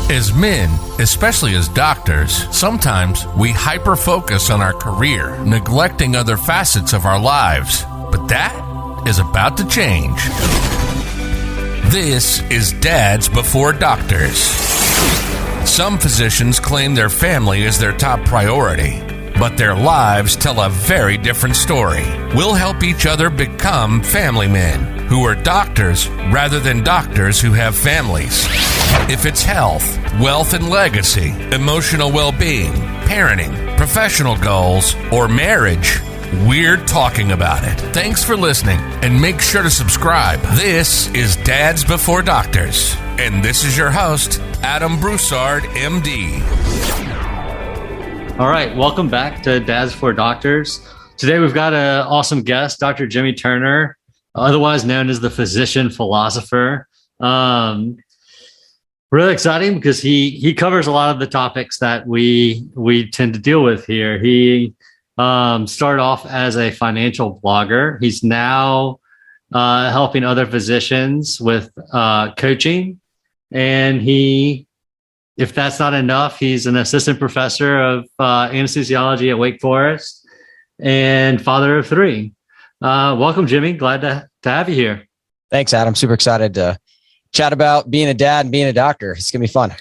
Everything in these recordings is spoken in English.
As men, especially as doctors, sometimes we hyper-focus on our career, neglecting other facets of our lives. But that is about to change. This is Dads Before Doctors. Some physicians claim their family is their top priority, but their lives tell a very different story. We'll help each other become family men who are doctors rather than doctors who have families. If it's health, wealth and legacy, emotional well-being, parenting, professional goals, or marriage, we're talking about it. Thanks for listening, and make sure to subscribe. This is Dads Before Doctors, and this is your host, Adam Broussard, MD. All right, welcome back to Dads Before Doctors. Today we've got an awesome guest, Dr. Jimmy Turner, otherwise known as the Physician Philosopher. Really exciting because he covers a lot of the topics that we tend to deal with here. He started off as a financial blogger. He's now helping other physicians with coaching. And if that's not enough, he's an assistant professor of anesthesiology at Wake Forest and father of three. Welcome, Jimmy. Glad to have you here. Thanks, Adam. Super excited to chat about being a dad and being a doctor. It's going to be fun.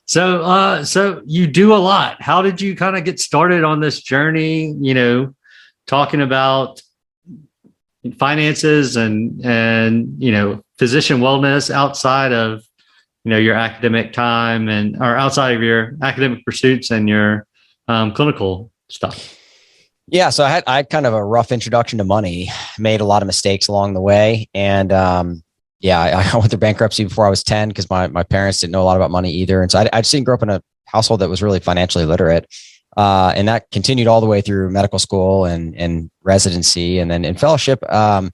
So you do a lot. How did you kind of get started on this journey, talking about finances and physician wellness outside of, your academic time or outside of your academic pursuits and your clinical stuff? Yeah. So I had kind of a rough introduction to money, made a lot of mistakes along the way. And I went through bankruptcy before I was 10 because my parents didn't know a lot about money either. And so I just didn't grow up in a household that was really financially literate. And that continued all the way through medical school and residency. And then in fellowship, I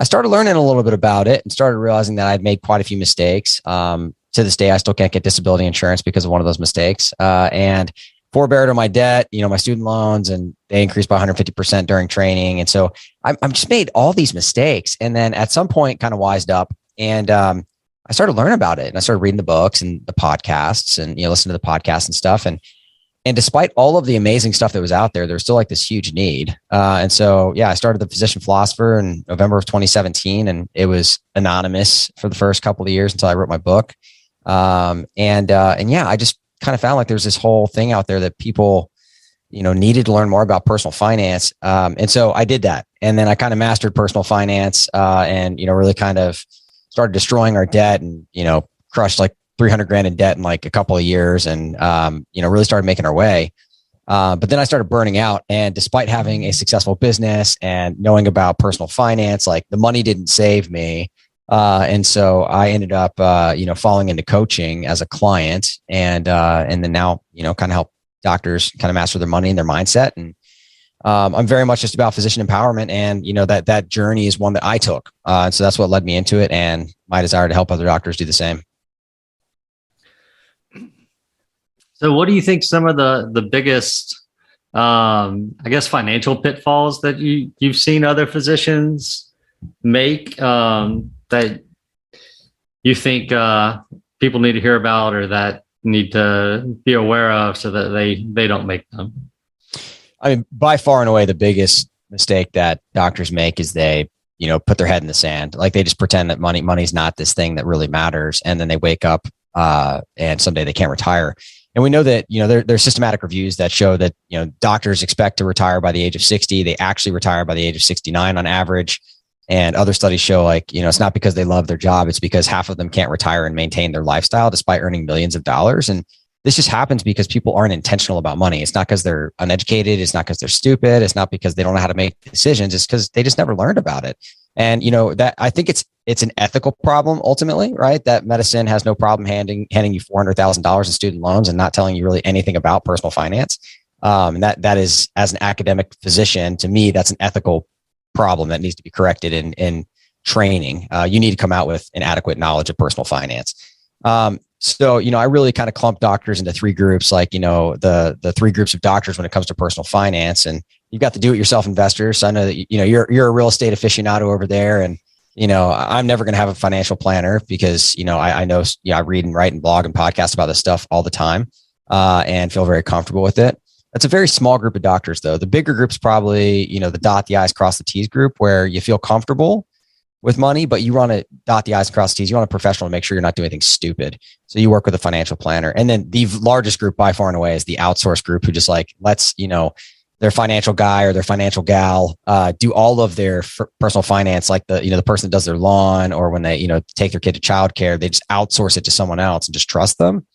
started learning a little bit about it and started realizing that I'd made quite a few mistakes. To this day, I still can't get disability insurance because of one of those mistakes. And forbear to my debt, my student loans, and they increased by 150% during training. And so I've just made all these mistakes. And then at some point kind of wised up and I started learning about it. And I started reading the books and the podcasts and, listening to the podcasts and stuff. And despite all of the amazing stuff that was out there, there's still like this huge need. And so, I started the Physician Philosopher in November of 2017, and it was anonymous for the first couple of years until I wrote my book. I just kind of found like there's this whole thing out there that people, needed to learn more about personal finance. And so I did that. And then I kind of mastered personal finance, and, really kind of started destroying our debt and, crushed like 300 grand in debt in like a couple of years and, really started making our way. But then I started burning out, and despite having a successful business and knowing about personal finance, like the money didn't save me. And so I ended up, falling into coaching as a client and then now, kind of help doctors kind of master their money and their mindset. And, I'm very much just about physician empowerment, and, that journey is one that I took. And so that's what led me into it, and my desire to help other doctors do the same. So what do you think some of the biggest, financial pitfalls that you've seen other physicians make, that you think people need to hear about or that need to be aware of so that they don't make them? I mean, by far and away, the biggest mistake that doctors make is they, put their head in the sand. Like they just pretend that money's not this thing that really matters. And then they wake up and someday they can't retire. And we know that, there's systematic reviews that show that, doctors expect to retire by the age of 60. They actually retire by the age of 69 on average. And other studies show it's not because they love their job. It's because half of them can't retire and maintain their lifestyle despite earning millions of dollars. And this just happens because people aren't intentional about money. It's not because they're uneducated. It's not because they're stupid. It's not because they don't know how to make decisions. It's because they just never learned about it. And, that I think it's an ethical problem ultimately, right? That medicine has no problem handing you $400,000 in student loans and not telling you really anything about personal finance. And that is, as an academic physician, to me, that's an ethical problem that needs to be corrected in training. You need to come out with an adequate knowledge of personal finance. So, I really kind of clump doctors into three groups, like, the three groups of doctors when it comes to personal finance. And you've got the do-it-yourself investors. So I know that, you're a real estate aficionado over there, and I'm never going to have a financial planner because, I know, I read and write and blog and podcast about this stuff all the time, and feel very comfortable with it. That's a very small group of doctors, though. The bigger group's probably, the dot the I's, cross the T's group, where you feel comfortable with money, but you want to dot the I's, cross the T's. You want a professional to make sure you're not doing anything stupid. So you work with a financial planner. And then the largest group by far and away is the outsource group, who just let's, their financial guy or their financial gal do all of their personal finance, like the person that does their lawn, or when they, take their kid to childcare, they just outsource it to someone else and just trust them.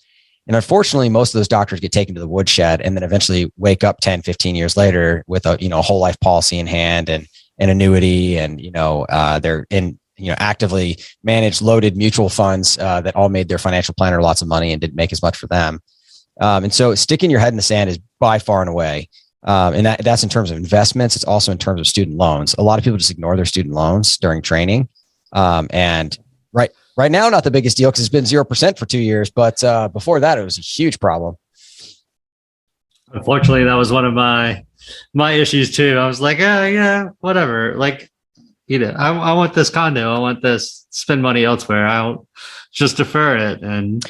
And unfortunately, most of those doctors get taken to the woodshed and then eventually wake up 10, 15 years later with a whole life policy in hand and an annuity, and they're in actively managed loaded mutual funds that all made their financial planner lots of money and didn't make as much for them. And so sticking your head in the sand is by far and away, and that's in terms of investments. It's also in terms of student loans. A lot of people just ignore their student loans during training, and right now, not the biggest deal because it's been 0% for 2 years, but before that, it was a huge problem. Unfortunately, that was one of my issues too. I was like, yeah, whatever. I want this condo. I want this, spend money elsewhere. I'll just defer it. And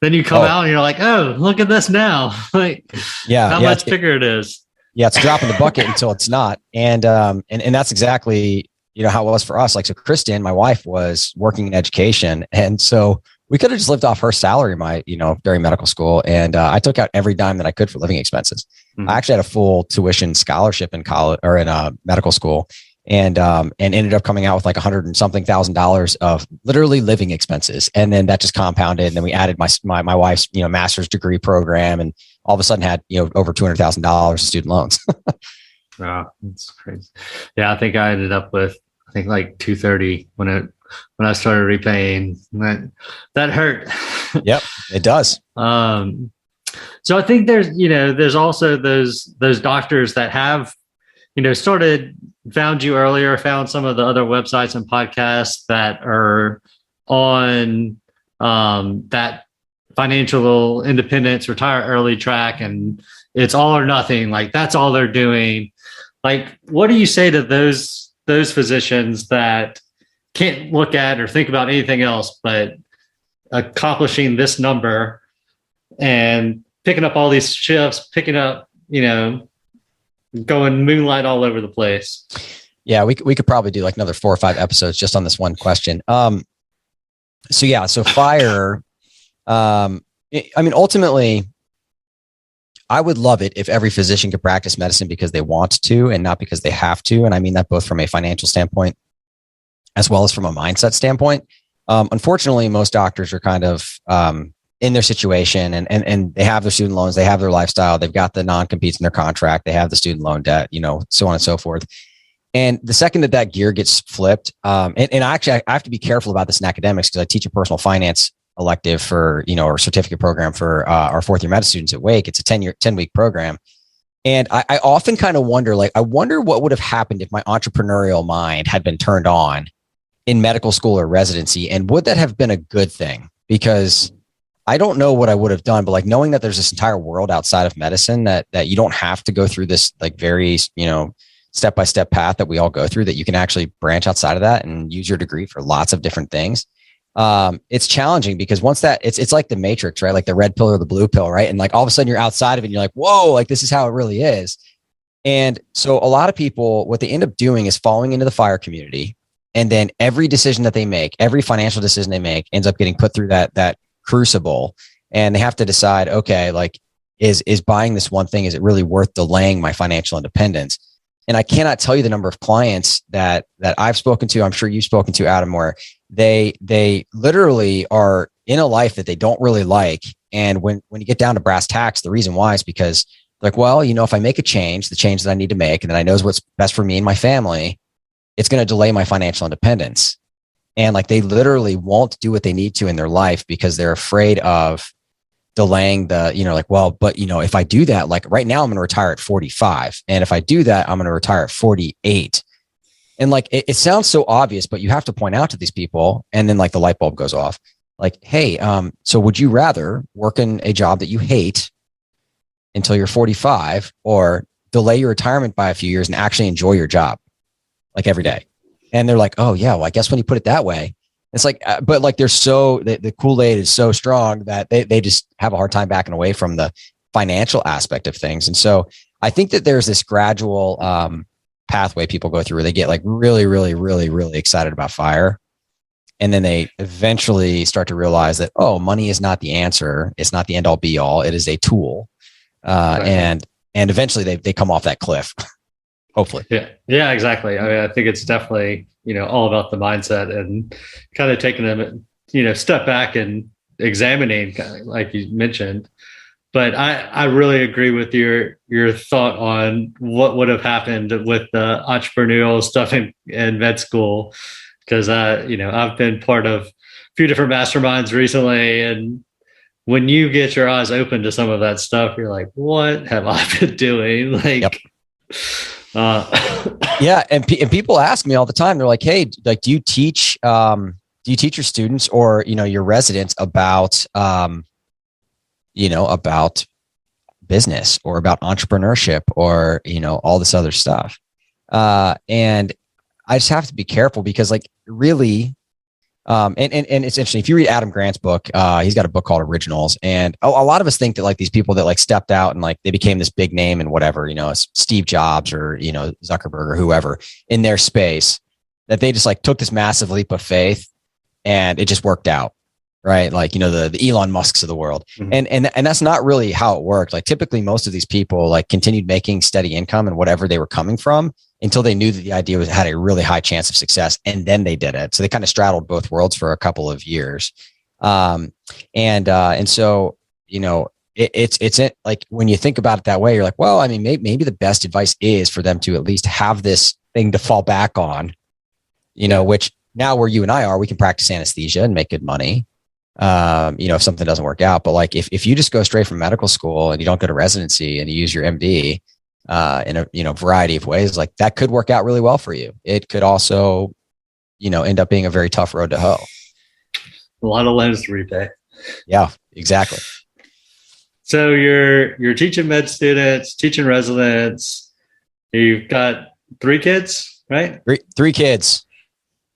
then you come out and you're like, oh, look at this now. How much bigger it is. Yeah. It's a drop in the bucket until it's not. And that's exactly, how it was for us. So Kristen, my wife, was working in education. And so we could have just lived off her salary, during medical school. And I took out every dime that I could for living expenses. Mm-hmm. I actually had a full tuition scholarship in college or in medical school, and ended up coming out with $100 and something thousand of literally living expenses. And then that just compounded. And then we added my wife's, master's degree program, and all of a sudden had, over $200,000 in student loans. Wow, that's crazy. Yeah, I think I ended up with $230 when I started repaying. That hurt. Yep, it does. So I think there's also those doctors that have, found you earlier, found some of the other websites and podcasts that are on that financial independence, retire early track, and it's all or nothing. That's all they're doing. What do you say to those physicians that can't look at or think about anything else but accomplishing this number and picking up all these shifts, going moonlight all over the place? Yeah, we could probably do another 4 or 5 episodes just on this one question. So FIRE, ultimately, I would love it if every physician could practice medicine because they want to and not because they have to. And I mean that both from a financial standpoint as well as from a mindset standpoint. Unfortunately, most doctors are kind of in their situation, and they have their student loans, they have their lifestyle, they've got the non-competes in their contract, they have the student loan debt, so on and so forth. And the second that gear gets flipped, and actually I have to be careful about this in academics because I teach a personal finance elective for, or certificate program for our 4th year med students at Wake. It's a 10-week program. And I often kind of wonder, I wonder what would have happened if my entrepreneurial mind had been turned on in medical school or residency, and would that have been a good thing? Because I don't know what I would have done, but knowing that there's this entire world outside of medicine, that you don't have to go through this very, step-by-step path that we all go through, that you can actually branch outside of that and use your degree for lots of different things. It's challenging because once that it's like the Matrix, right? The red pill or the blue pill, right? And all of a sudden you're outside of it and you're like, whoa, this is how it really is. And so a lot of people, what they end up doing is falling into the FIRE community. And then every decision that they make, every financial decision they make ends up getting put through that crucible. And they have to decide, okay, is buying this one thing, is it really worth delaying my financial independence? And I cannot tell you the number of clients that I've spoken to, I'm sure you've spoken to, Adam, where they literally are in a life that they don't really like. And when you get down to brass tacks, the reason why is because if I make a change, the change that I need to make, and then I know what's best for me and my family, it's going to delay my financial independence. And they literally won't do what they need to in their life because they're afraid of delaying if I do that, right now I'm going to retire at 45. And if I do that, I'm going to retire at 48. And it sounds so obvious, but you have to point out to these people. And then the light bulb goes off. Hey, so would you rather work in a job that you hate until you're 45, or delay your retirement by a few years and actually enjoy your job every day? And they're like, oh yeah, well, I guess when you put it that way, it's like, but like the Kool-Aid is so strong that they just have a hard time backing away from the financial aspect of things. And so I think that there's this gradual pathway people go through where they get like really, really, really, really excited about fire. And then they eventually start to realize that, oh, money is not the answer. It's not the end all be all. It is a tool. Right. And eventually they come off that cliff, hopefully. Yeah, exactly. I mean, I think it's definitely, all about the mindset and kind of taking them, step back and examining, kind of like you mentioned. But I really agree with your thought on what would have happened with the entrepreneurial stuff in med school. Because, I've been part of a few different masterminds recently. And when you get your eyes open to some of that stuff, you're like, what have I been doing? Like, yep. Yeah. And people ask me all the time, they're like, hey, like, do you teach your students or, your residents about, about business or about entrepreneurship or, all this other stuff. And I just have to be careful because like really, and it's interesting. If you read Adam Grant's book, he's got a book called Originals. And a lot of us think that like these people that like stepped out and like they became this big name and whatever, it's Steve Jobs or, Zuckerberg or whoever in their space, that they just like took this massive leap of faith and it just worked out. Right. Like, the Elon Musks of the world. Mm-hmm. And that's not really how it worked. Like typically most of these people like continued making steady income and whatever they were coming from until they knew that the idea had a really high chance of success. And then they did it. So they kind of straddled both worlds for a couple of years. And so, it's like when you think about it that way, you're like, well, I mean, maybe the best advice is for them to at least have this thing to fall back on, which now where you and I are, we can practice anesthesia and make good money. If something doesn't work out, but like if you just go straight from medical school and you don't go to residency and you use your MD in a variety of ways, like that could work out really well for you. It could also, end up being a very tough road to hoe. A lot of loans to repay. Yeah, exactly. So you're teaching med students, teaching residents. You've got 3 kids, right? Three kids.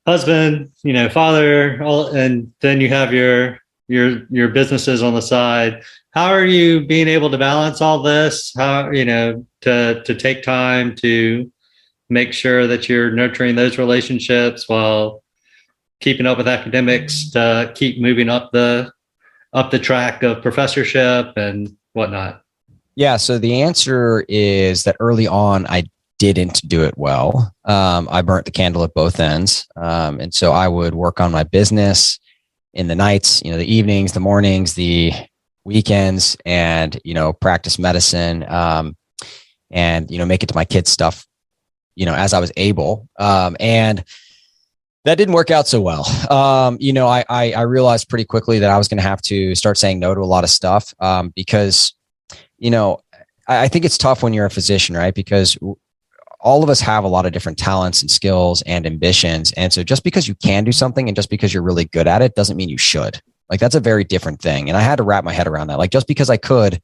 Husband, father, and then you have your businesses on the side. How are you being able to balance all this? How, to take time to make sure that you're nurturing those relationships while keeping up with academics, to keep moving up the track of professorship and whatnot? Yeah. So the answer is that early on, I didn't do it well. I burnt the candle at both ends. And so I would work on my business in the nights, the evenings, the mornings, the weekends, and, practice medicine, and, make it to my kids' stuff, as I was able. And that didn't work out so well. I realized pretty quickly that I was going to have to start saying no to a lot of stuff, because, I think it's tough when you're a physician, right? Because all of us have a lot of different talents and skills and ambitions. And so just because you can do something and just because you're really good at it doesn't mean you should. Like that's a very different thing. And I had to wrap my head around that. Like just because I could,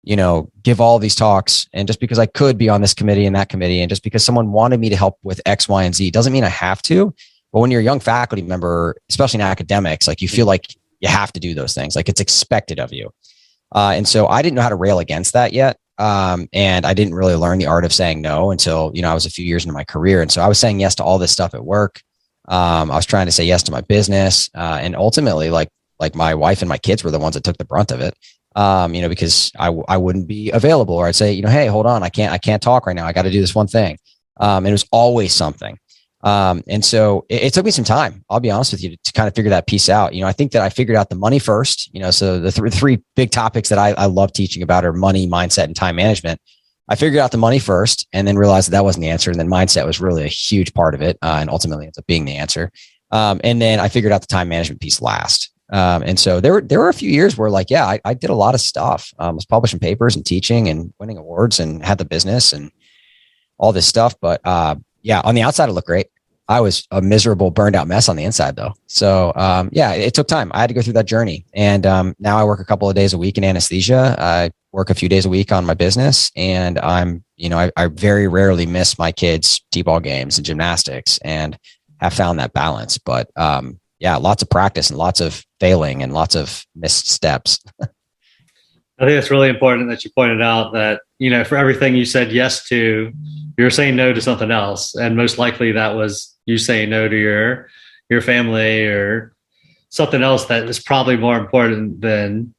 give all these talks and just because I could be on this committee and that committee and just because someone wanted me to help with X, Y, and Z doesn't mean I have to. But when you're a young faculty member, especially in academics, like you feel like you have to do those things. Like it's expected of you. And so I didn't know how to rail against that yet. And I didn't really learn the art of saying no until, I was a few years into my career. And so I was saying yes to all this stuff at work. I was trying to say yes to my business. And ultimately like my wife and my kids were the ones that took the brunt of it. Because I wouldn't be available, or I'd say, hey, hold on. I can't talk right now. I got to do this one thing. And it was always something. And so it took me some time, I'll be honest with you, to kind of figure that piece out. I think that I figured out the money first, so the three big topics that I love teaching about are money, mindset, and time management. I figured out the money first and then realized that wasn't the answer. And then mindset was really a huge part of it. And ultimately ends up being the answer. And then I figured out the time management piece last. And so there were a few years where I did a lot of stuff. I was publishing papers and teaching and winning awards and had the business and all this stuff. But, on the outside, it looked great. I was a miserable, burned out mess on the inside though. So, it took time. I had to go through that journey. And, now I work a couple of days a week in anesthesia. I work a few days a week on my business, and I'm, I very rarely miss my kids' t-ball games and gymnastics, and have found that balance. But yeah, lots of practice and lots of failing and lots of missteps. I think it's really important that you pointed out that, for everything you said yes to, you're saying no to something else. And most likely that was you saying no to your family or something else that is probably more important than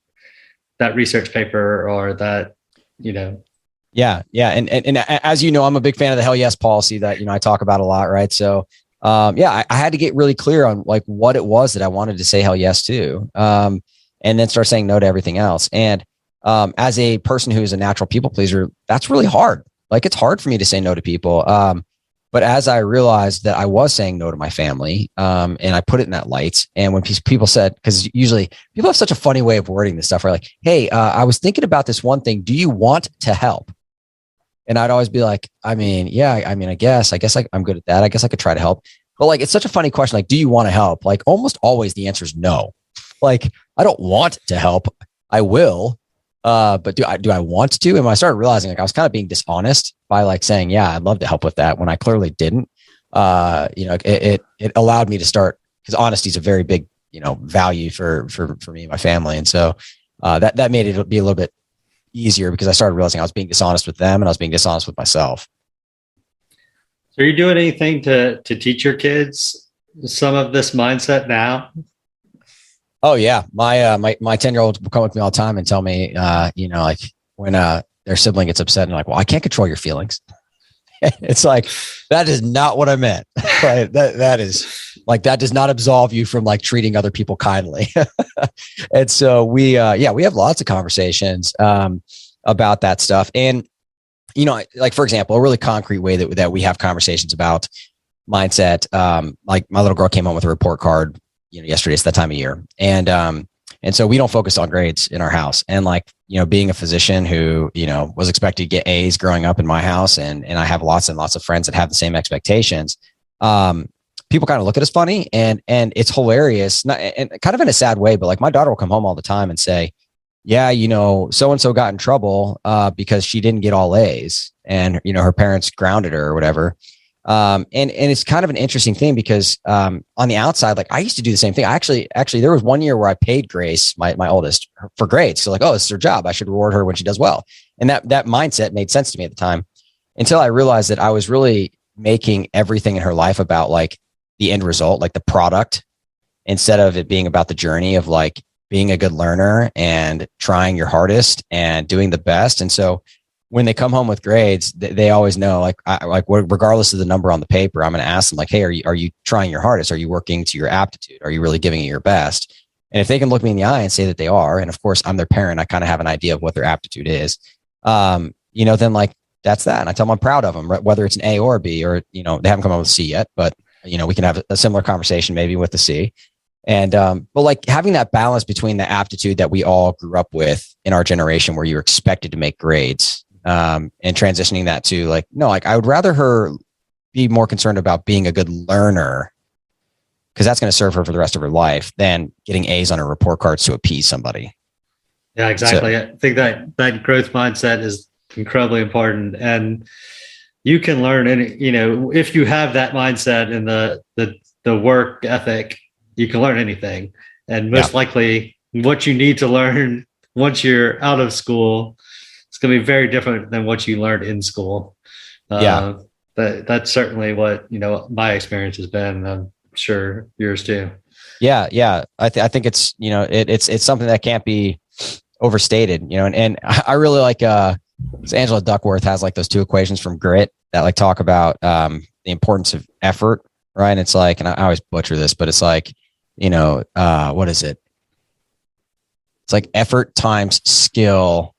that research paper or that, Yeah. And as you know, I'm a big fan of the hell yes policy that, I talk about a lot. Right. So, I had to get really clear on like what it was that I wanted to say hell yes to, and then start saying no to everything else. And as a person who's a natural people pleaser, that's really hard. Like it's hard for me to say no to people. But as I realized that I was saying no to my family, and I put it in that light, and when people said, because usually people have such a funny way of wording this stuff, are like, hey, I was thinking about this one thing. Do you want to help? And I'd always be like, I guess I'm good at that. I guess I could try to help. But like, it's such a funny question. Like, do you want to help? Like almost always the answer is no. Like, I don't want to help. I will. But do I want to? And when I started realizing like I was kind of being dishonest by like saying, yeah, I'd love to help with that when I clearly didn't, it allowed me to start, because honesty is a very big, value for me and my family. And so, that made it be a little bit easier because I started realizing I was being dishonest with them and I was being dishonest with myself. So are you doing anything to teach your kids some of this mindset now? Oh yeah. My 10-year-old will come with me all the time and tell me, like when, their sibling gets upset and like, well, I can't control your feelings. It's like, that is not what I meant. Right? That is like, that does not absolve you from like treating other people kindly. And so we have lots of conversations, about that stuff. And, like for example, a really concrete way that we have conversations about mindset. Like my little girl came home with a report card, yesterday. It's that time of year. And so we don't focus on grades in our house. And like, being a physician who, was expected to get A's growing up in my house. And I have lots and lots of friends that have the same expectations. People kind of look at us funny and it's hilarious, and kind of in a sad way, but like my daughter will come home all the time and say, yeah, so-and-so got in trouble, because she didn't get all A's and, her parents grounded her or whatever. And it's kind of an interesting thing because, on the outside, like I used to do the same thing. Actually, there was one year where I paid Grace, my oldest, for grades. So like, oh, this is her job. I should reward her when she does well. And that mindset made sense to me at the time until I realized that I was really making everything in her life about like the end result, like the product, instead of it being about the journey of like being a good learner and trying your hardest and doing the best. And so when they come home with grades, they always know, regardless of the number on the paper, I'm going to ask them like, hey, are you trying your hardest? Are you working to your aptitude? Are you really giving it your best? And if they can look me in the eye and say that they are, and of course I'm their parent, I kind of have an idea of what their aptitude is, then like, that's that. And I tell them I'm proud of them, whether it's an A or a B, or, they haven't come up with a C yet, but we can have a similar conversation maybe with the C. And, but like having that balance between the aptitude that we all grew up with in our generation, where you're expected to make grades, and transitioning that to like, no, like I would rather her be more concerned about being a good learner, because that's going to serve her for the rest of her life, than getting A's on her report cards to appease somebody. Yeah, exactly. So, I think that growth mindset is incredibly important, and you can learn any, if you have that mindset and the work ethic, you can learn anything. And most likely what you need to learn once you're out of school, it's going to be very different than what you learned in school. That's certainly what, my experience has been. And I'm sure yours too. Yeah. I think it's, it's something that can't be overstated, and I really like, Angela Duckworth has like those two equations from Grit that like talk about, the importance of effort. Right. And it's like, and I always butcher this, but it's like, what is it? It's like effort times skill.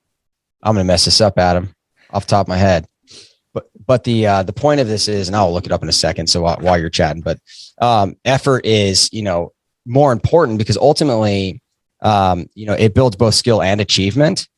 I'm going to mess this up, Adam, off the top of my head. But the point of this is, and I'll look it up in a second. So while you're chatting, but, effort is, more important because ultimately, it builds both skill and achievement.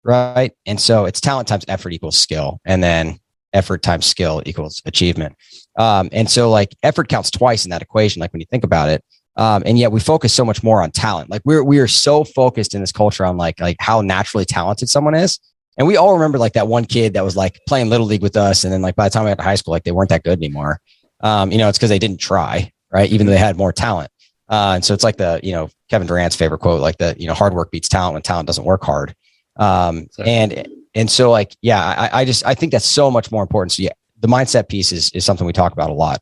Right. And so it's talent times effort equals skill, and then effort times skill equals achievement. And so like effort counts twice in that equation, like when you think about it. And yet we focus so much more on talent. Like we are so focused in this culture on like how naturally talented someone is. And we all remember like that one kid that was like playing Little League with us. And then like by the time we got to high school, like they weren't that good anymore. It's because they didn't try, right? Even though they had more talent. And so it's like Kevin Durant's favorite quote, like hard work beats talent when talent doesn't work hard. And so like, yeah, I think that's so much more important. So yeah, the mindset piece is something we talk about a lot.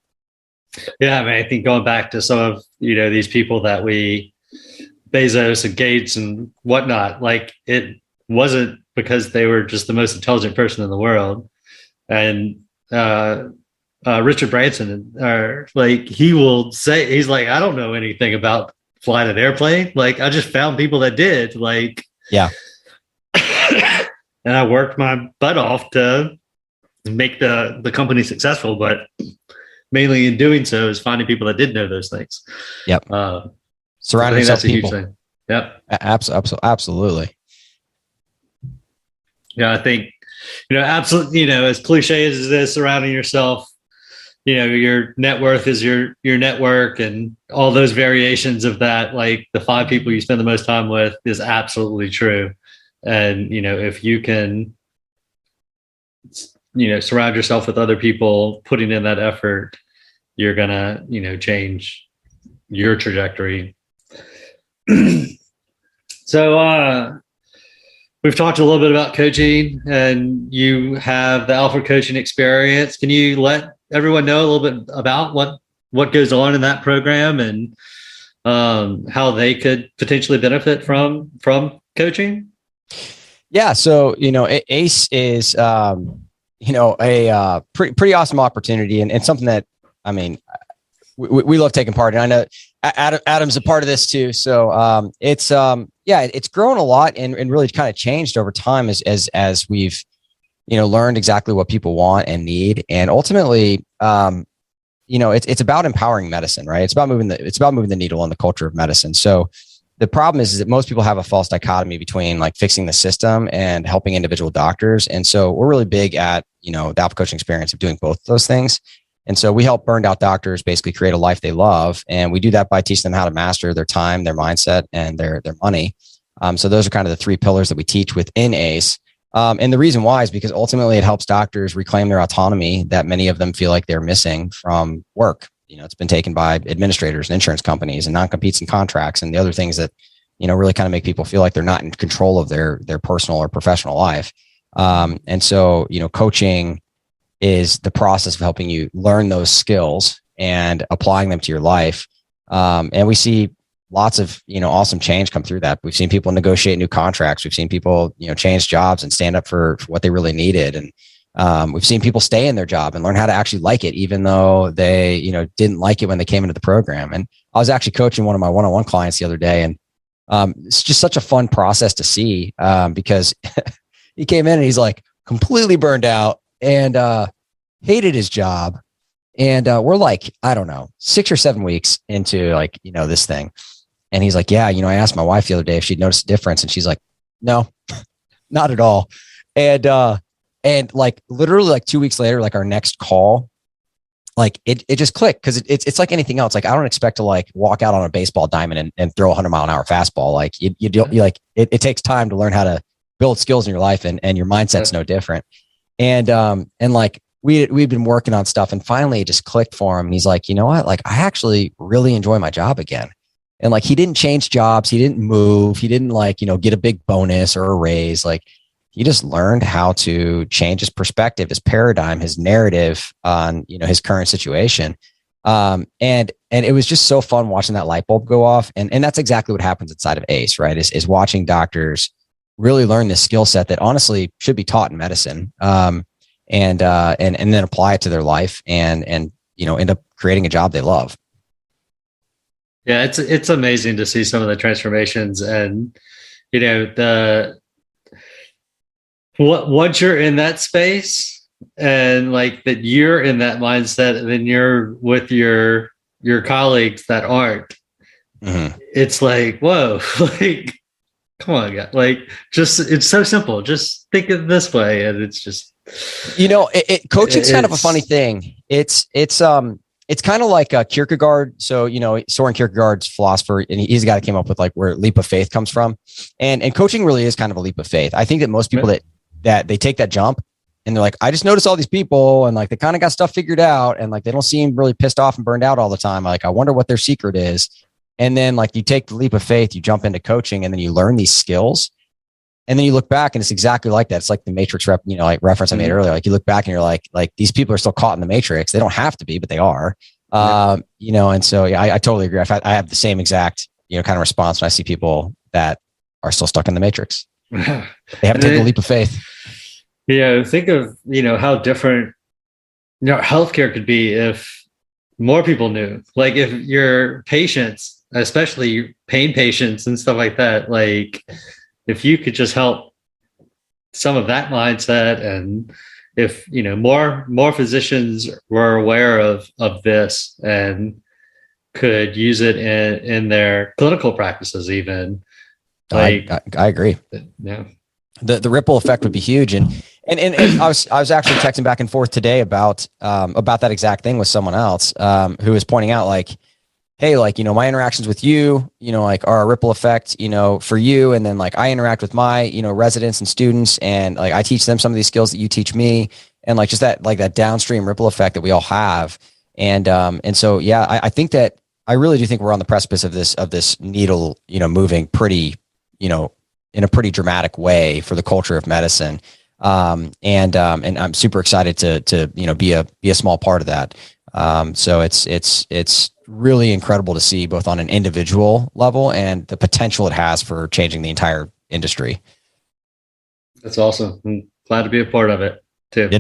Yeah. I mean, I think going back to some of, these people that Bezos and Gates and whatnot, like it wasn't because they were just the most intelligent person in the world. And, Richard Branson, he will say, he's like, I don't know anything about flying an airplane. Like, I just found people that did. Like, yeah. And I worked my butt off to make the company successful, but mainly in doing so is finding people that did know those things. Yep. Surrounding yourself with people. Huge thing. Yep. Absolutely. Yeah, I think, absolutely, as cliche as it is, surrounding yourself, your net worth is your network, and all those variations of that, like the 5 people you spend the most time with is absolutely true. And, if you can, surround yourself with other people putting in that effort, you're going to, change your trajectory. So, we've talked a little bit about coaching, and you have the Alpha coaching experience. Can you let everyone know a little bit about what goes on in that program and how they could potentially benefit from coaching? Yeah. So, ACE is, a pretty awesome opportunity and something that, I mean, we love taking part in. I know Adam's a part of this too. So it's grown a lot and really kind of changed over time as we've, learned exactly what people want and need. And ultimately, it's about empowering medicine, right? It's about moving the needle on the culture of medicine. So the problem is that most people have a false dichotomy between like fixing the system and helping individual doctors. And so we're really big at, the Alpha coaching experience of doing both of those things. And so we help burned out doctors basically create a life they love. And we do that by teaching them how to master their time, their mindset, and their money. So those are kind of the 3 pillars that we teach within ACE. And the reason why is because ultimately it helps doctors reclaim their autonomy that many of them feel like they're missing from work. It's been taken by administrators and insurance companies and non-competes and contracts and the other things that, really kind of make people feel like they're not in control of their personal or professional life. And so, coaching is the process of helping you learn those skills and applying them to your life. And we see lots of, awesome change come through that. We've seen people negotiate new contracts. We've seen people, change jobs and stand up for what they really needed. And we've seen people stay in their job and learn how to actually like it, even though they, didn't like it when they came into the program. And I was actually coaching one of my one-on-one clients the other day, and it's just such a fun process to see because he came in and he's like completely burned out and hated his job. And we're like, I don't know, 6 or 7 weeks into like, this thing. And he's like, yeah, I asked my wife the other day if she'd noticed a difference. And she's like, no, not at all. And like literally like 2 weeks later, like our next call, like it just clicked because it's like anything else. Like I don't expect to like walk out on a baseball diamond and throw 100-mile-an-hour fastball. Like you like it takes time to learn how to build skills in your life, and your mindset's no different. And like we'd been working on stuff, and finally it just clicked for him. And he's like, you know what? Like I actually really enjoy my job again. And like he didn't change jobs, he didn't move, he didn't like, get a big bonus or a raise. Like he just learned how to change his perspective, his paradigm, his narrative on, his current situation. And it was just so fun watching that light bulb go off. And that's exactly what happens inside of ACE, right? Is watching doctors really learn this skill set that honestly should be taught in medicine. And then apply it to their life and end up creating a job they love. Yeah, it's amazing to see some of the transformations, and once you're in that space and like that you're in that mindset, and then you're with your colleagues that aren't. Mm-hmm. It's like, whoa, like come on, guys. Like it's so simple. Just think of it this way, and it's just coaching's kind of a funny thing. It's kind of like Kierkegaard. So, Soren Kierkegaard's philosopher, and he's the guy that came up with like where leap of faith comes from. And coaching really is kind of a leap of faith. I think that most people that they take that jump and they're like, I just noticed all these people and like, they kind of got stuff figured out and like, they don't seem really pissed off and burned out all the time. Like, I wonder what their secret is. And then like, you take the leap of faith, you jump into coaching and then you learn these skills. And then you look back and it's exactly like that. It's like the Matrix like reference I made earlier. Like you look back and you're like these people are still caught in the Matrix. They don't have to be, but they are. And so I totally agree. I have the same exact, kind of response when I see people that are still stuck in the Matrix. They haven't taken the leap of faith. Yeah. Think of, how different, healthcare could be if more people knew, like if your patients, especially pain patients and stuff like that, like if you could just help some of that mindset, and if more physicians were aware of this and could use it in their clinical practices, even like I agree. Yeah, the ripple effect would be huge. And I was actually texting back and forth today about that exact thing with someone else who was pointing out like, hey, like, my interactions with you, like are a ripple effect, for you. And then like I interact with my, residents and students, and like I teach them some of these skills that you teach me, and like just that downstream ripple effect that we all have. And so, yeah, I think that I really do think we're on the precipice of this needle, moving pretty, in a pretty dramatic way for the culture of medicine. And I'm super excited to be a small part of that. So it's really incredible to see both on an individual level and the potential it has for changing the entire industry. That's awesome. I'm glad to be a part of it too.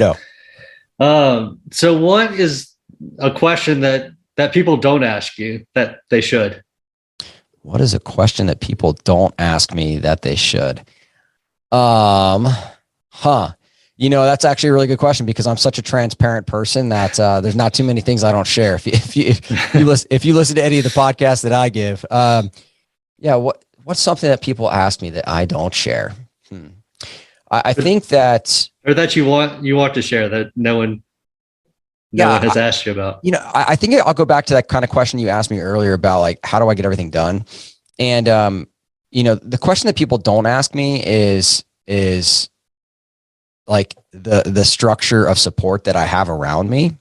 So what is a question that people don't ask you that they should? What is a question that people don't ask me that they should? That's actually a really good question, because I'm such a transparent person that there's not too many things I don't share. If you listen to any of the podcasts that I give, what's something that people ask me that I don't share? I think that, or that you want to share that no one has asked you about. I think I'll go back to that kind of question you asked me earlier about like, how do I get everything done? And the question that people don't ask me is like the structure of support that I have around me.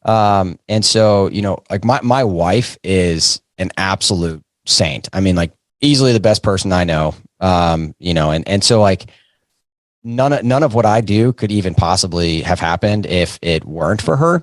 And so, like my wife is an absolute saint. I mean, like easily the best person I know. And so like none of what I do could even possibly have happened if it weren't for her.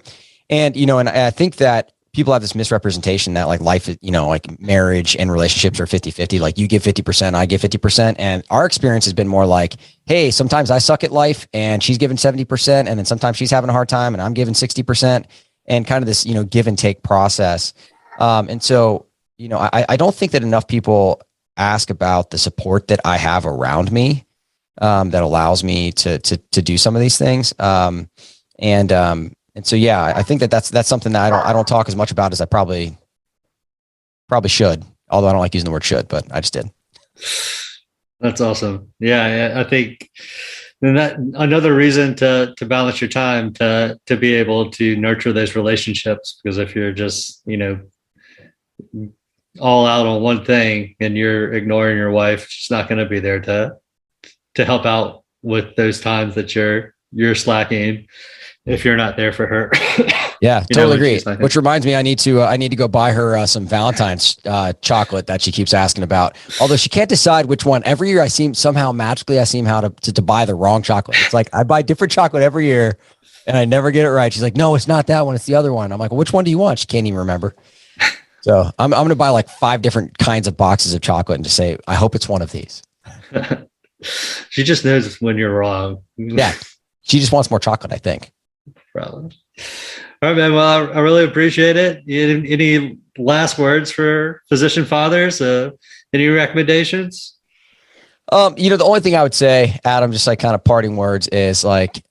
And, and I think that people have this misrepresentation that like life, like marriage and relationships are 50-50. Like you give 50%, I give 50%. And our experience has been more like, hey, sometimes I suck at life and she's giving 70%. And then sometimes she's having a hard time and I'm giving 60%, and kind of this, give and take process. And so, I don't think that enough people ask about the support that I have around me that allows me to do some of these things. And so, yeah, I think that's something that I don't talk as much about as I probably should. Although I don't like using the word should, but I just did. That's awesome. Yeah, I think that another reason to balance your time to be able to nurture those relationships, because if you're just all out on one thing and you're ignoring your wife, she's not going to be there to help out with those times that you're slacking if you're not there for her. Yeah, totally agree. Which reminds me, I need to go buy her some Valentine's chocolate that she keeps asking about. Although she can't decide which one. Every year I seem how to buy the wrong chocolate. It's like I buy different chocolate every year and I never get it right. She's like, no, it's not that one. It's the other one. I'm like, well, which one do you want? She can't even remember. So I'm going to buy like 5 different kinds of boxes of chocolate and just say, I hope it's one of these. She just knows when you're wrong. Yeah. She just wants more chocolate, I think. Probably. All right, man. Well, I really appreciate it. Any last words for physician fathers? Any recommendations? The only thing I would say, Adam, just like kind of parting words is like,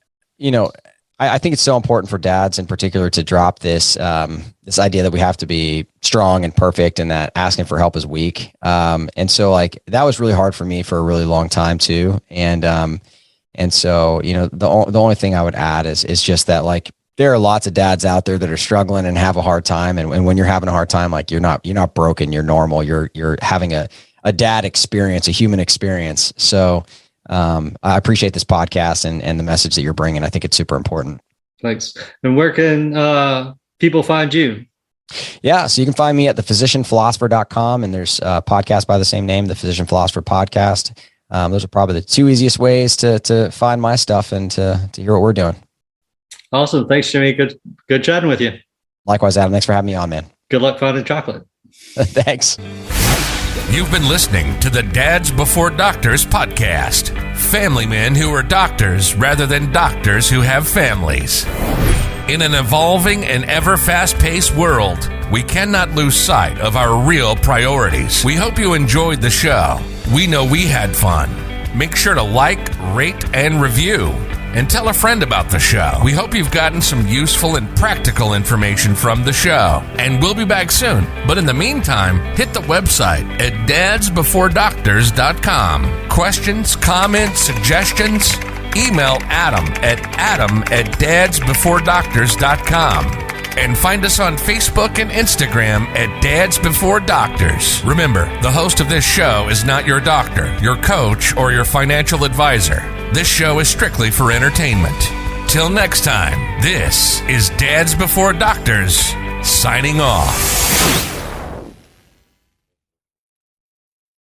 I think it's so important for dads in particular to drop this idea that we have to be strong and perfect and that asking for help is weak. And so like that was really hard for me for a really long time too. And so, the only thing I would add is just that like there are lots of dads out there that are struggling and have a hard time. And when you're having a hard time, like you're not broken, you're normal. You're having a dad experience, a human experience. So I appreciate this podcast and the message that you're bringing. I think it's super important. Thanks. And where can people find you? Yeah, so you can find me at thephysicianphilosopher.com, and there's a podcast by the same name, the Physician Philosopher Podcast. Those are probably the two easiest ways to find my stuff and to hear what we're doing. Awesome. Thanks, Jimmy. Good chatting with you. Likewise, Adam. Thanks for having me on, man. Good luck finding chocolate. Thanks. You've been listening to the Dads Before Doctors podcast. Family men who are doctors rather than doctors who have families. In an evolving and ever fast-paced world, we cannot lose sight of our real priorities. We hope you enjoyed the show. We know we had fun. Make sure to like, rate, and review. And tell a friend about the show. We hope you've gotten some useful and practical information from the show. And we'll be back soon. But in the meantime, hit the website at dadsbeforedoctors.com. Questions, comments, suggestions? Email adam@dadsbeforedoctors.com. And find us on Facebook and Instagram at Dads Before Doctors. Remember, the host of this show is not your doctor, your coach, or your financial advisor. This show is strictly for entertainment. Till next time, this is Dads Before Doctors, signing off.